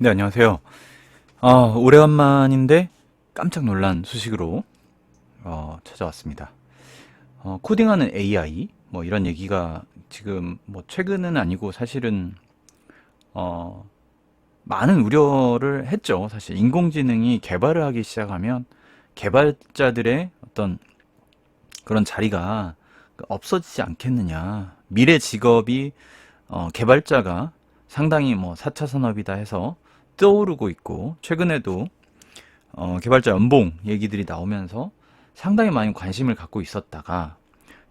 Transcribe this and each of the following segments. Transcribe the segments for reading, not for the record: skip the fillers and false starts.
네, 안녕하세요. 오래간만인데 깜짝 놀란 소식으로 찾아왔습니다. 코딩하는 AI 뭐 이런 얘기가 지금 뭐 최근은 아니고 사실은 어, 많은 우려를 했죠. 사실 인공지능이 개발을 하기 시작하면 개발자들의 어떤 그런 자리가 없어지지 않겠느냐. 미래 직업이 개발자가 상당히 뭐 4차 산업이다 해서 떠오르고 있고 최근에도 개발자 연봉 얘기들이 나오면서 상당히 많이 관심을 갖고 있었다가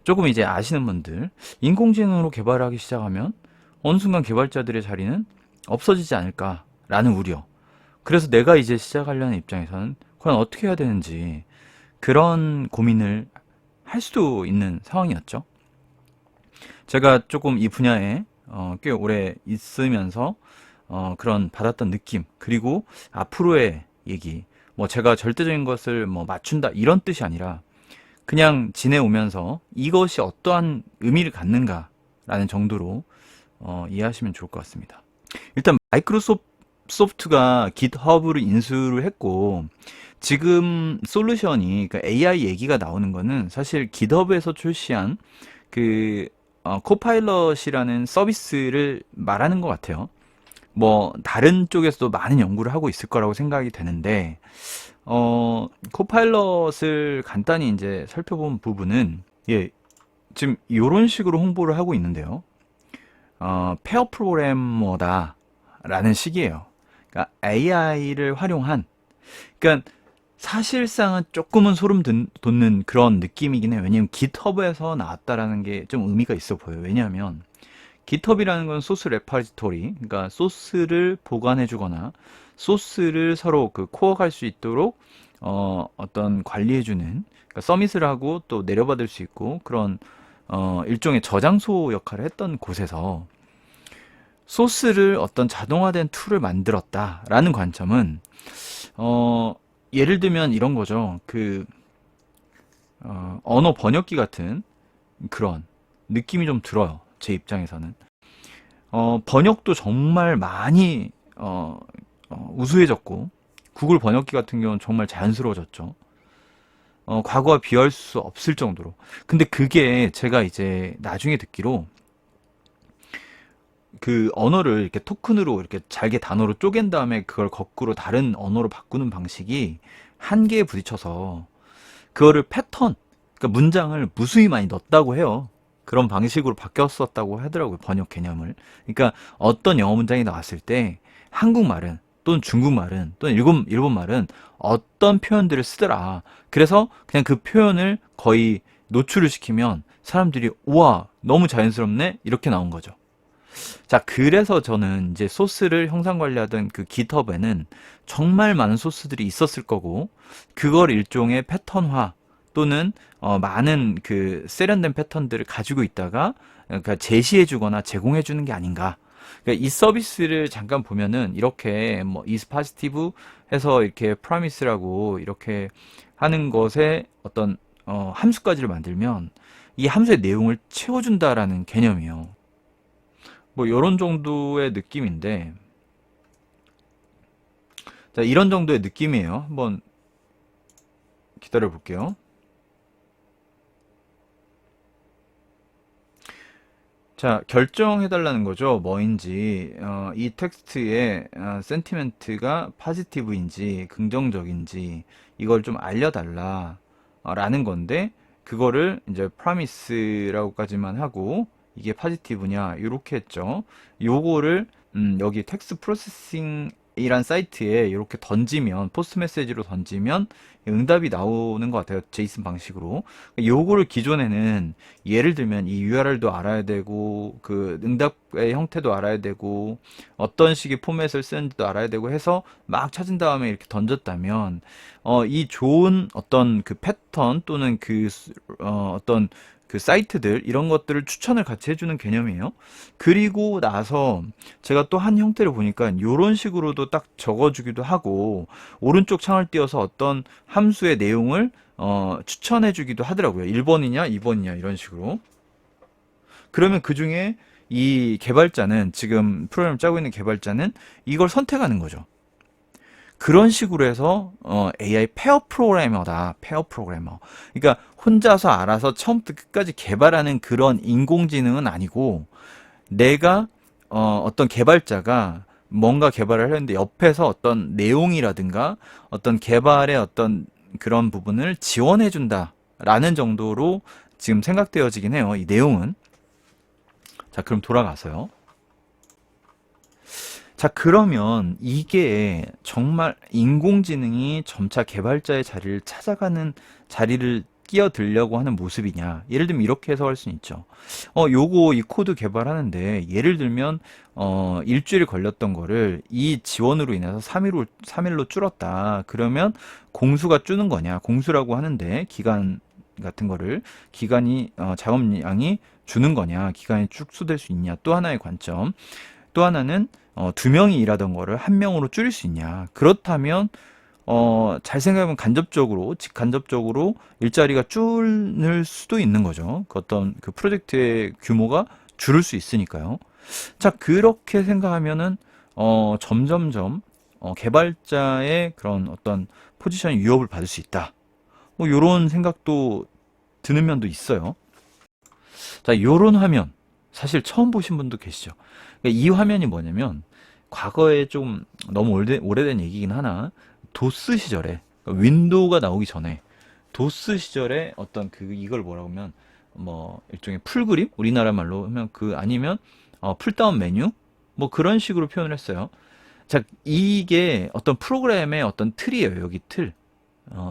조금 이제 아시는 분들 인공지능으로 개발하기 시작하면 어느 순간 개발자들의 자리는 없어지지 않을까라는 우려. 그래서 내가 이제 시작하려는 입장에서는 과연 어떻게 해야 되는지 그런 고민을 할 수도 있는 상황이었죠. 제가 조금 이 분야에 꽤 오래 있으면서 그런 받았던 느낌 그리고 앞으로의 얘기 뭐 제가 절대적인 것을 뭐 맞춘다 이런 뜻이 아니라 그냥 지내오면서 이것이 어떠한 의미를 갖는가라는 정도로 이해하시면 좋을 것 같습니다. 일단 마이크로소프트가 깃허브를 인수를 했고 지금 솔루션이 그러니까 AI 얘기가 나오는 거는 사실 깃허브에서 출시한 그 코파일럿이라는 서비스를 말하는 것 같아요. 뭐 다른 쪽에서도 많은 연구를 하고 있을 거라고 생각이 되는데 코파일럿을 간단히 이제 살펴본 부분은 예, 지금 이런 식으로 홍보를 하고 있는데요. 페어 프로그래머다라는 식이에요. 그러니까 AI를 활용한 그러니까 사실상은 조금은 돋는 그런 느낌이긴 해요. 왜냐면 깃허브에서 나왔다라는 게 좀 의미가 있어 보여요. 왜냐하면 깃허브라는 건 소스 레파지토리, 그러니까 소스를 보관해주거나 소스를 서로 그 코어할 수 있도록 어떤 관리해주는 그러니까 서밋을 하고 또 내려받을 수 있고 그런 일종의 저장소 역할을 했던 곳에서 소스를 어떤 자동화된 툴을 만들었다라는 관점은 예를 들면 이런 거죠. 언어 번역기 같은 그런 느낌이 좀 들어요. 제 입장에서는. 번역도 정말 많이 우수해졌고 구글 번역기 같은 경우는 정말 자연스러워졌죠. 과거와 비할 수 없을 정도로. 근데 그게 제가 이제 나중에 듣기로 그 언어를 이렇게 토큰으로 이렇게 잘게 단어로 쪼갠 다음에 그걸 거꾸로 다른 언어로 바꾸는 방식이 한계에 부딪혀서 그거를 패턴, 그러니까 문장을 무수히 많이 넣었다고 해요. 그런 방식으로 바뀌었었다고 하더라고요, 번역 개념을. 그러니까 어떤 영어 문장이 나왔을 때 한국말은 또는 중국말은 또는 일본말은 어떤 표현들을 쓰더라. 그래서 그냥 그 표현을 거의 노출을 시키면 사람들이 우와, 너무 자연스럽네? 이렇게 나온 거죠. 자, 그래서 저는 이제 소스를 형상 관리하던 그 깃허브에는 정말 많은 소스들이 있었을 거고, 그걸 일종의 패턴화 또는 많은 그 세련된 패턴들을 가지고 있다가 그러니까 제시해주거나 제공해주는 게 아닌가. 그러니까 이 서비스를 잠깐 보면은 이렇게 뭐 is positive 해서 이렇게 promise라고 이렇게 하는 것에 어떤 함수까지를 만들면 이 함수의 내용을 채워준다라는 개념이에요. 뭐 이런 정도의 느낌인데 자 이런 정도의 느낌이에요. 한번 기다려 볼게요. 자 결정해 달라는 거죠. 뭐인지 이 텍스트의 센티멘트가 파지티브인지 긍정적인지 이걸 좀 알려달라 라는 건데 그거를 이제 프라미스라고까지만 하고 이게 파지티브냐 이렇게 했죠. 요거를 여기 텍스트 프로세싱이란 사이트에 이렇게 던지면 포스트 메시지로 던지면 응답이 나오는 것 같아요. 제이슨 방식으로. 요거를 기존에는 예를 들면 이 URL도 알아야 되고 그 응답의 형태도 알아야 되고 어떤 식의 포맷을 쓰는지도 알아야 되고 해서 막 찾은 다음에 이렇게 던졌다면 이 좋은 어떤 그 패턴 또는 어떤 그 사이트들 이런 것들을 추천을 같이 해주는 개념이에요. 그리고 나서 제가 또 한 형태를 보니까 이런 식으로도 딱 적어주기도 하고 오른쪽 창을 띄워서 어떤 함수의 내용을 추천해주기도 하더라고요. 1번이냐 2번이냐 이런 식으로. 그러면 그 중에 이 개발자는, 지금 프로그램을 짜고 있는 개발자는 이걸 선택하는 거죠. 그런 식으로 해서 AI 페어 프로그래머다. 페어 프로그래머. 그러니까 혼자서 알아서 처음부터 끝까지 개발하는 그런 인공지능은 아니고, 내가 어떤 개발자가 뭔가 개발을 하는데 옆에서 어떤 내용이라든가 어떤 개발의 어떤 그런 부분을 지원해 준다라는 정도로 지금 생각되어지긴 해요. 이 내용은. 자, 그럼 돌아가서요. 자, 그러면 이게 정말 인공지능이 점차 개발자의 자리를 찾아가는, 자리를 끼어들려고 하는 모습이냐. 예를 들면 이렇게 해석할 수는 있죠. 요거 이 코드 개발하는데 예를 들면 일주일 걸렸던 거를 이 지원으로 인해서 3일로 줄었다. 그러면 공수가 주는 거냐. 공수라고 하는데 기간 같은 거를, 기간이 작업량이 주는 거냐. 기간이 축소될 수 있냐. 또 하나의 관점. 또 하나는 2명이 일하던 거를 1명으로 줄일 수 있냐. 그렇다면 잘 생각하면 간접적으로, 직간접적으로 일자리가 줄을 수도 있는 거죠. 그 어떤 그 프로젝트의 규모가 줄을 수 있으니까요. 자, 그렇게 생각하면은 점점점 개발자의 그런 어떤 포지션이 위협을 받을 수 있다. 뭐 요런 생각도 드는 면도 있어요. 자, 요런 화면 사실 처음 보신 분도 계시죠. 그러니까 이 화면이 뭐냐면, 과거에 좀 너무 오래된 얘기긴 하나, 도스 시절에, 그러니까 윈도우가 나오기 전에 도스 시절에 어떤 그 이걸 뭐라고 하면, 뭐 일종의 풀그림, 우리나라 말로 하면 그, 아니면 풀다운 메뉴, 뭐 그런 식으로 표현을 했어요. 자, 이게 어떤 프로그램의 어떤 틀이에요. 여기 틀.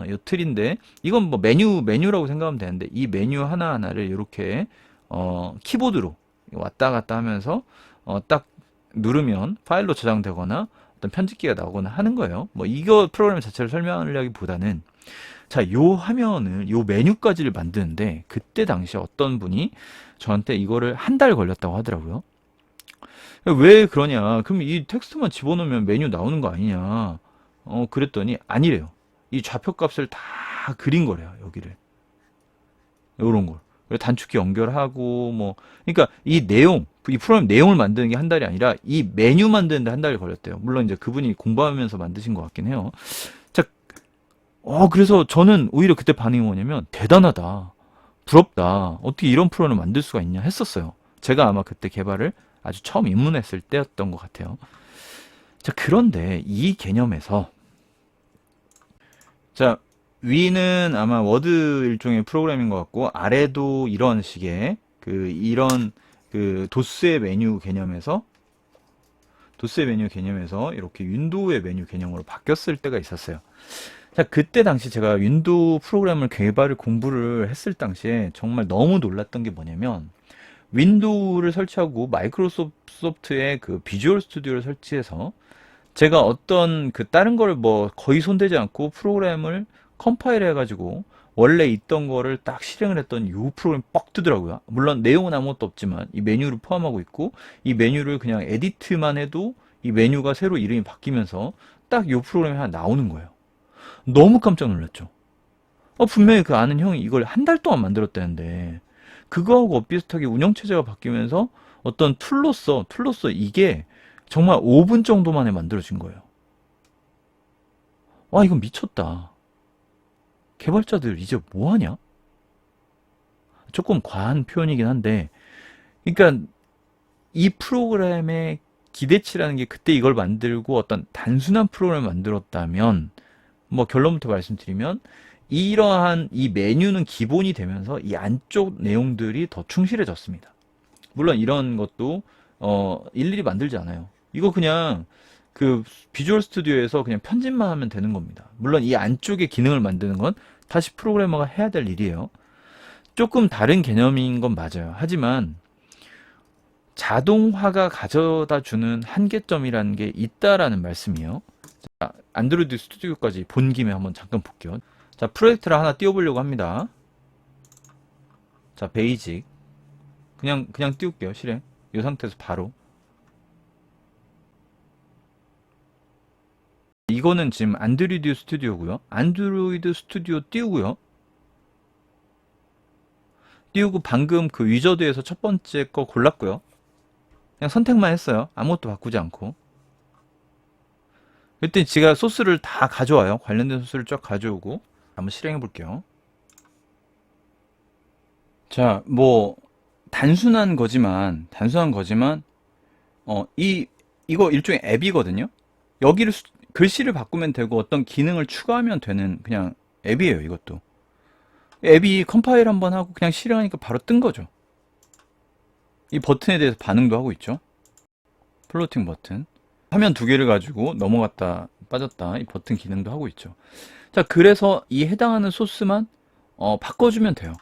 이 틀인데, 이건 뭐 메뉴라고 생각하면 되는데, 이 메뉴 하나하나를 이렇게 키보드로 왔다 갔다 하면서 딱 누르면 파일로 저장되거나 어떤 편집기가 나오거나 하는 거예요. 뭐 이거 프로그램 자체를 설명하려기보다는, 자, 요 화면을, 요 메뉴까지를 만드는데 그때 당시에 어떤 분이 저한테 이거를 한 달 걸렸다고 하더라고요. 왜 그러냐? 그럼 이 텍스트만 집어넣으면 메뉴 나오는 거 아니냐? 그랬더니 아니래요. 이 좌표값을 다 그린 거래요, 여기를. 요런 걸. 그리고 단축키 연결하고 뭐, 그러니까 이 내용, 이 프로그램 내용을 만드는 게 한 달이 아니라 이 메뉴 만드는데 한 달이 걸렸대요. 물론 이제 그분이 공부하면서 만드신 것 같긴 해요. 자, 그래서 저는 오히려 그때 반응이 뭐냐면, 대단하다, 부럽다, 어떻게 이런 프로그램을 만들 수가 있냐 했었어요. 제가 아마 그때 개발을 아주 처음 입문했을 때였던 것 같아요. 자, 그런데 이 개념에서, 자, 위는 아마 워드 일종의 프로그램인 것 같고, 아래도 이런 식의 이런 도스의 메뉴 개념에서, 이렇게 윈도우의 메뉴 개념으로 바뀌었을 때가 있었어요. 자, 그때 당시 제가 윈도우 프로그램을 개발을 공부를 했을 당시에 정말 너무 놀랐던 게 뭐냐면, 윈도우를 설치하고 마이크로소프트의 그 비주얼 스튜디오를 설치해서 제가 어떤 그 다른 거를 뭐 거의 손대지 않고 프로그램을 컴파일 해가지고 원래 있던 거를 딱 실행을 했더니 이 프로그램 뻑 뜨더라고요. 물론 내용은 아무것도 없지만 이 메뉴를 포함하고 있고, 이 메뉴를 그냥 에디트만 해도 이 메뉴가 새로 이름이 바뀌면서 딱 이 프로그램이 하나 나오는 거예요. 너무 깜짝 놀랐죠. 분명히 그 아는 형이 이걸 한 달 동안 만들었다는데, 그거하고 비슷하게 운영체제가 바뀌면서 어떤 툴로서 이게 정말 5분 정도 만에 만들어진 거예요. 와, 이건 미쳤다. 개발자들 이제 뭐 하냐? 조금 과한 표현이긴 한데, 그러니까 이 프로그램의 기대치라는 게, 그때 이걸 만들고 어떤 단순한 프로그램을 만들었다면, 뭐 결론부터 말씀드리면, 이러한 이 메뉴는 기본이 되면서 이 안쪽 내용들이 더 충실해졌습니다. 물론 이런 것도 일일이 만들지 않아요. 이거 그냥 그 비주얼 스튜디오에서 그냥 편집만 하면 되는 겁니다. 물론 이 안쪽의 기능을 만드는 건 다시 프로그래머가 해야 될 일이에요. 조금 다른 개념인 건 맞아요. 하지만 자동화가 가져다 주는 한계점이라는 게 있다라는 말씀이에요. 자, 안드로이드 스튜디오까지 본 김에 한번 잠깐 볼게요. 자, 프로젝트를 하나 띄워보려고 합니다. 자, 베이직. 그냥 띄울게요, 실행. 이 상태에서 바로. 이거는 지금 안드로이드 스튜디오고요. 안드로이드 스튜디오 띄우고요. 띄우고 방금 그 위저드에서 첫 번째 거 골랐고요. 그냥 선택만 했어요. 아무것도 바꾸지 않고. 그랬더니 제가 소스를 다 가져와요. 관련된 소스를 쫙 가져오고 한번 실행해 볼게요. 자, 뭐 단순한 거지만 이거 일종의 앱이거든요. 여기를 글씨를 바꾸면 되고 어떤 기능을 추가하면 되는 그냥 앱이에요, 이것도. 앱이 컴파일 한번 하고 그냥 실행하니까 바로 뜬 거죠. 이 버튼에 대해서 반응도 하고 있죠. 플로팅 버튼. 화면 두 개를 가지고 넘어갔다 빠졌다 이 버튼 기능도 하고 있죠. 자, 그래서 이 해당하는 소스만 바꿔주면 돼요.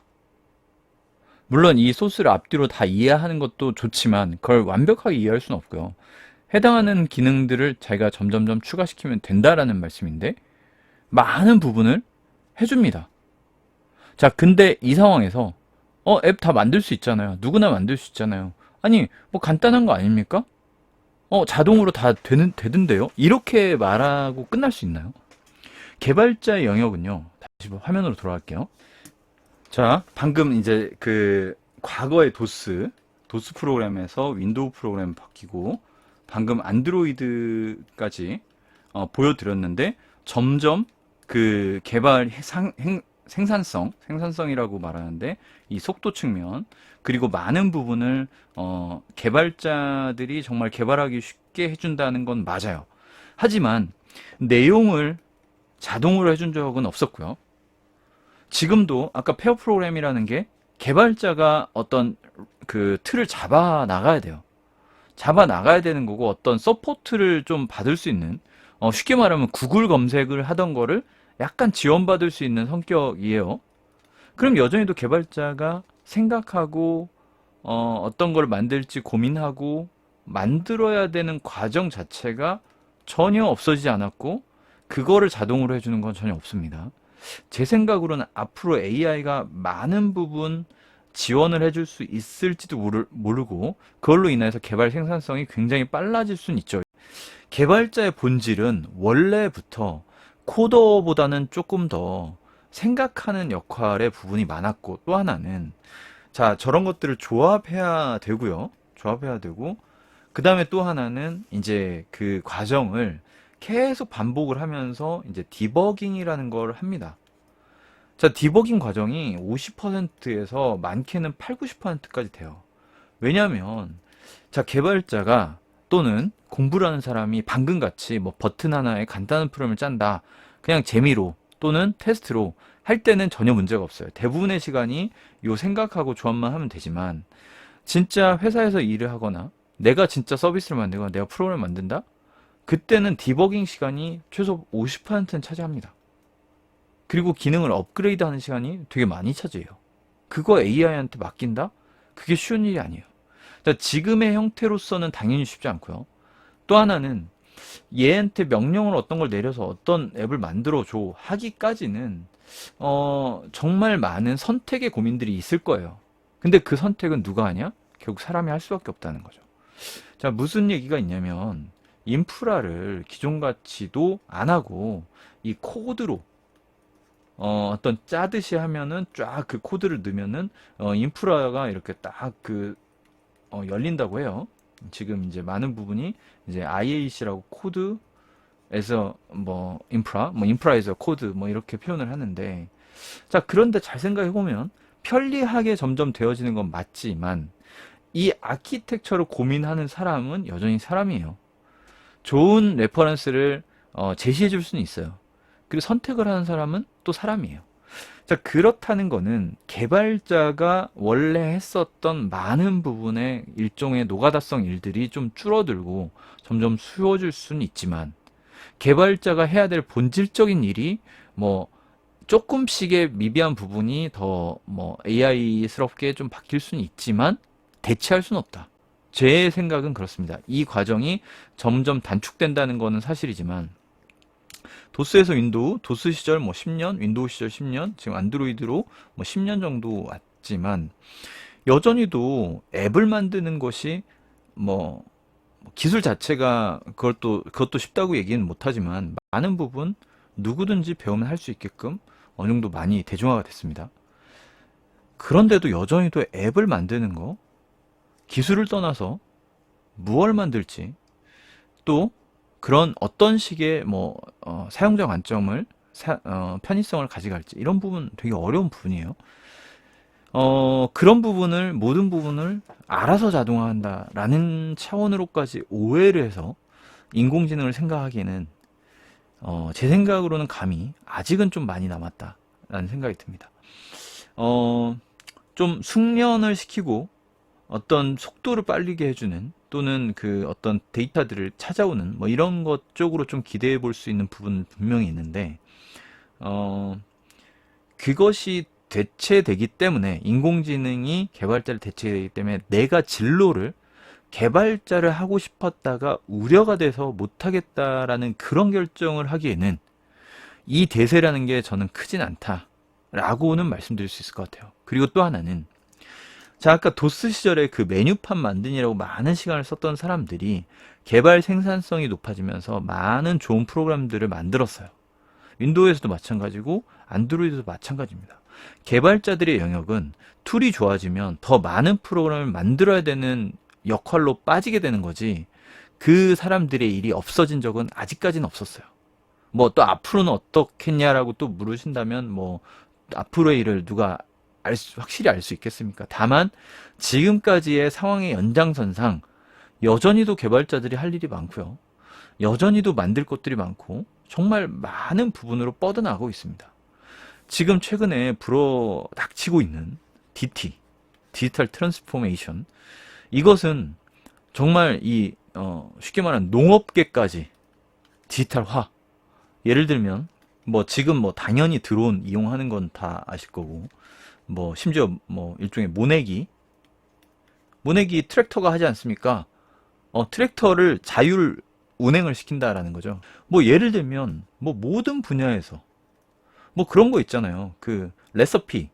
물론 이 소스를 앞뒤로 다 이해하는 것도 좋지만 그걸 완벽하게 이해할 수는 없고요. 해당하는 기능들을 자기가 점점점 추가시키면 된다라는 말씀인데 많은 부분을 해줍니다. 자, 근데 이 상황에서 앱 다 만들 수 있잖아요. 누구나 만들 수 있잖아요. 아니, 뭐 간단한 거 아닙니까? 자동으로 다 되던데요? 이렇게 말하고 끝날 수 있나요? 개발자의 영역은요. 다시 화면으로 돌아갈게요. 자, 방금 이제 그 과거의 도스 프로그램에서 윈도우 프로그램 바뀌고 방금 안드로이드까지 보여드렸는데 점점 그 개발 생산성이라고 말하는데 이 속도 측면 그리고 많은 부분을 개발자들이 정말 개발하기 쉽게 해준다는 건 맞아요. 하지만 내용을 자동으로 해준 적은 없었고요. 지금도 아까 페어 프로그램이라는 게 개발자가 어떤 그 틀을 잡아 나가야 돼요. 잡아 나가야 되는 거고 어떤 서포트를 좀 받을 수 있는 쉽게 말하면 구글 검색을 하던 거를 약간 지원받을 수 있는 성격이에요. 그럼 여전히도 개발자가 생각하고 어떤 걸 만들지 고민하고 만들어야 되는 과정 자체가 전혀 없어지지 않았고 그거를 자동으로 해주는 건 전혀 없습니다. 제 생각으로는 앞으로 AI가 많은 부분 지원을 해줄 수 있을지도 모르고 그걸로 인해서 개발 생산성이 굉장히 빨라질 수는 있죠. 개발자의 본질은 원래부터 코더보다는 조금 더 생각하는 역할의 부분이 많았고 또 하나는 자 저런 것들을 조합해야 되고요. 조합해야 되고 그 다음에 또 하나는 이제 그 과정을 계속 반복을 하면서 이제 디버깅이라는 걸 합니다. 자, 디버깅 과정이 50%에서 많게는 8, 90%까지 돼요. 왜냐하면 자, 개발자가 또는 공부를 하는 사람이 방금 같이 뭐 버튼 하나에 간단한 프로그램을 짠다. 그냥 재미로 또는 테스트로 할 때는 전혀 문제가 없어요. 대부분의 시간이 요 생각하고 조합만 하면 되지만 진짜 회사에서 일을 하거나 내가 진짜 서비스를 만들거나 내가 프로그램을 만든다? 그때는 디버깅 시간이 최소 50%는 차지합니다. 그리고 기능을 업그레이드하는 시간이 되게 많이 차지해요. 그거 AI한테 맡긴다? 그게 쉬운 일이 아니에요. 지금의 형태로서는 당연히 쉽지 않고요. 또 하나는 얘한테 명령을 어떤 걸 내려서 어떤 앱을 만들어줘 하기까지는 정말 많은 선택의 고민들이 있을 거예요. 근데 그 선택은 누가 하냐? 결국 사람이 할 수밖에 없다는 거죠. 자, 무슨 얘기가 있냐면 인프라를 기존같이도 안 하고 이 코드로 어떤 짜듯이 하면은 쫙 그 코드를 넣으면은 인프라가 이렇게 딱 열린다고 해요. 지금 이제 많은 부분이 이제 IAC라고 코드에서 뭐 인프라에서 코드 뭐 이렇게 표현을 하는데 자, 그런데 잘 생각해 보면 편리하게 점점 되어지는 건 맞지만 이 아키텍처를 고민하는 사람은 여전히 사람이에요. 좋은 레퍼런스를 제시해 줄 수는 있어요. 그리고 선택을 하는 사람은 또 사람이에요. 자, 그렇다는 거는 개발자가 원래 했었던 많은 부분의 일종의 노가다성 일들이 좀 줄어들고 점점 쉬워질 수는 있지만 개발자가 해야 될 본질적인 일이 뭐 조금씩의 미비한 부분이 더 뭐 AI스럽게 좀 바뀔 수는 있지만 대체할 수는 없다. 제 생각은 그렇습니다. 이 과정이 점점 단축된다는 거는 사실이지만 도스에서 윈도우, 도스 시절 뭐 10년, 윈도우 시절 10년, 지금 안드로이드로 뭐 10년 정도 왔지만 여전히도 앱을 만드는 것이 뭐 기술 자체가 그것도 쉽다고 얘기는 못하지만 많은 부분 누구든지 배우면 할 수 있게끔 어느 정도 많이 대중화가 됐습니다. 그런데도 여전히도 앱을 만드는 거 기술을 떠나서 무얼 만들지, 또 그런 어떤 식의 뭐 사용자 관점을 편의성을 가져갈지, 이런 부분 되게 어려운 부분이에요. 그런 부분을, 모든 부분을 알아서 자동화한다라는 차원으로까지 오해를 해서 인공지능을 생각하기에는 제 생각으로는 감이 아직은 좀 많이 남았다라는 생각이 듭니다. 좀 숙련을 시키고 어떤 속도를 빨리게 해주는, 또는 그 어떤 데이터들을 찾아오는 뭐 이런 것 쪽으로 좀 기대해 볼 수 있는 부분은 분명히 있는데, 그것이 대체되기 때문에, 인공지능이 개발자를 대체되기 때문에 내가 진로를 개발자를 하고 싶었다가 우려가 돼서 못하겠다라는 그런 결정을 하기에는 이 대세라는 게 저는 크진 않다라고는 말씀드릴 수 있을 것 같아요. 그리고 또 하나는, 자, 아까 도스 시절에 그 메뉴판 만드느라고 많은 시간을 썼던 사람들이 개발 생산성이 높아지면서 많은 좋은 프로그램들을 만들었어요. 윈도우에서도 마찬가지고 안드로이드도 마찬가지입니다. 개발자들의 영역은 툴이 좋아지면 더 많은 프로그램을 만들어야 되는 역할로 빠지게 되는 거지, 그 사람들의 일이 없어진 적은 아직까지는 없었어요. 뭐 또 앞으로는 어떻겠냐라고 또 물으신다면, 뭐 앞으로의 일을 누가 확실히 알 수 있겠습니까? 다만 지금까지의 상황의 연장선상 여전히도 개발자들이 할 일이 많고요. 여전히도 만들 것들이 많고, 정말 많은 부분으로 뻗어나가고 있습니다. 지금 최근에 불어닥치고 있는 DT, 디지털 트랜스포메이션, 이것은 정말 쉽게 말하는 농업계까지 디지털화. 예를 들면 뭐 지금 뭐 당연히 드론 이용하는 건 다 아실 거고, 뭐 심지어 뭐 일종의 모내기 트랙터가 하지 않습니까? 트랙터를 자율 운행을 시킨다라는 거죠. 뭐 예를 들면 뭐 모든 분야에서 뭐 그런 거 있잖아요. 그 레시피,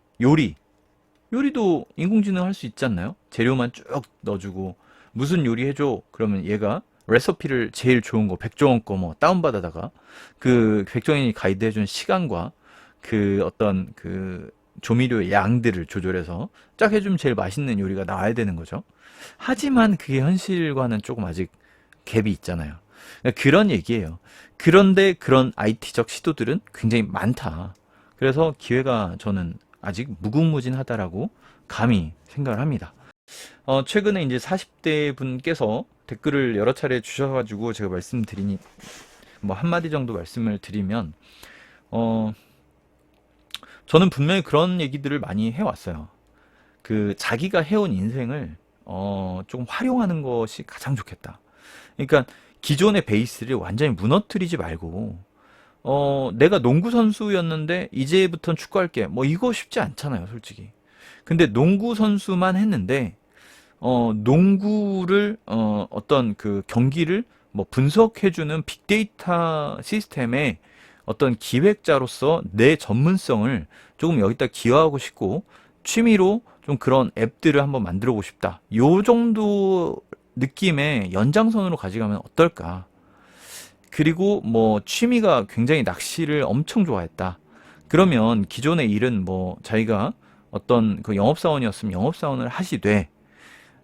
요리도 인공지능 할 수 있지 않나요? 재료만 쭉 넣어주고 무슨 요리 해줘, 그러면 얘가 레시피를 제일 좋은 거, 백종원 거 뭐 다운받아다가 그 백종원이 가이드 해준 시간과 그 어떤 그 조미료의 양들을 조절해서 쫙 해주면 제일 맛있는 요리가 나와야 되는 거죠. 하지만 그게 현실과는 조금 아직 갭이 있잖아요. 그러니까 그런 얘기예요. 그런데 그런 IT적 시도들은 굉장히 많다. 그래서 기회가 저는 아직 무궁무진하다라고 감히 생각을 합니다. 최근에 이제 40대 분께서 댓글을 여러 차례 주셔가지고 제가 말씀드리니, 뭐 한마디 정도 말씀을 드리면, 저는 분명히 그런 얘기들을 많이 해왔어요. 그 자기가 해온 인생을 조금 활용하는 것이 가장 좋겠다. 그러니까 기존의 베이스를 완전히 무너뜨리지 말고, 내가 농구 선수였는데 이제부터는 축구할게, 뭐 이거 쉽지 않잖아요, 솔직히. 근데 농구 선수만 했는데 농구를 어떤 그 경기를 뭐 분석해주는 빅데이터 시스템의 어떤 기획자로서 내 전문성을 조금 여기다 기여하고 싶고, 취미로 좀 그런 앱들을 한번 만들어 보고 싶다, 요 정도 느낌의 연장선으로 가져가면 어떨까. 그리고 뭐 취미가 굉장히 낚시를 엄청 좋아했다, 그러면 기존의 일은 뭐 자기가 어떤 그 영업사원이었으면 영업사원을 하시되,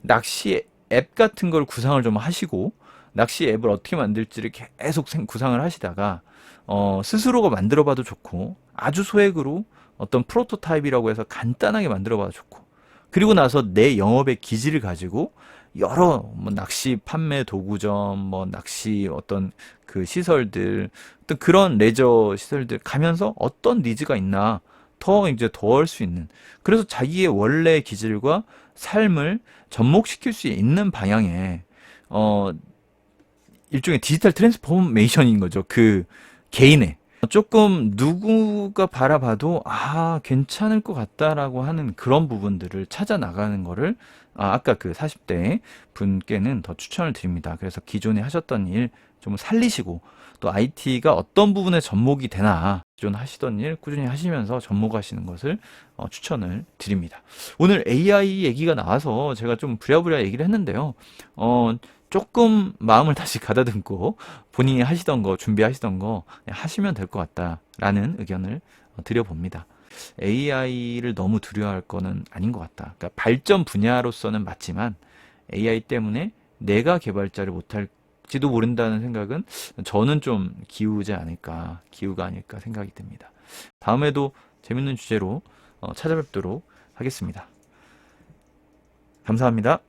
낚시 앱 같은 걸 구상을 좀 하시고, 낚시 앱을 어떻게 만들지를 계속 구상을 하시다가 스스로가 만들어 봐도 좋고, 아주 소액으로 어떤 프로토타입이라고 해서 간단하게 만들어 봐도 좋고, 그리고 나서 내 영업의 기지를 가지고 여러 뭐 낚시 판매 도구점, 뭐 낚시 어떤 그 시설들, 어떤 그런 레저 시설들 가면서 어떤 니즈가 있나 더 이제 더 할 수 있는, 그래서 자기의 원래 기질과 삶을 접목시킬 수 있는 방향의 일종의 디지털 트랜스포메이션인 거죠. 그 개인의 조금 누구가 바라봐도 괜찮을 것 같다라고 하는 그런 부분들을 찾아 나가는 거를 아까 그 40대 분께는 더 추천을 드립니다. 그래서 기존에 하셨던 일 좀 살리시고, 또 IT가 어떤 부분에 접목이 되나, 기존 하시던 일 꾸준히 하시면서 접목하시는 것을 추천을 드립니다. 오늘 AI 얘기가 나와서 제가 좀 부랴부랴 얘기를 했는데요. 조금 마음을 다시 가다듬고 본인이 하시던 거, 준비하시던 거 하시면 될 것 같다라는 의견을 드려봅니다. AI를 너무 두려워할 거는 아닌 것 같다. 그러니까 발전 분야로서는 맞지만 AI 때문에 내가 개발자를 못할지도 모른다는 생각은 저는 좀 기우가 아닐까 생각이 듭니다. 다음에도 재밌는 주제로 찾아뵙도록 하겠습니다. 감사합니다.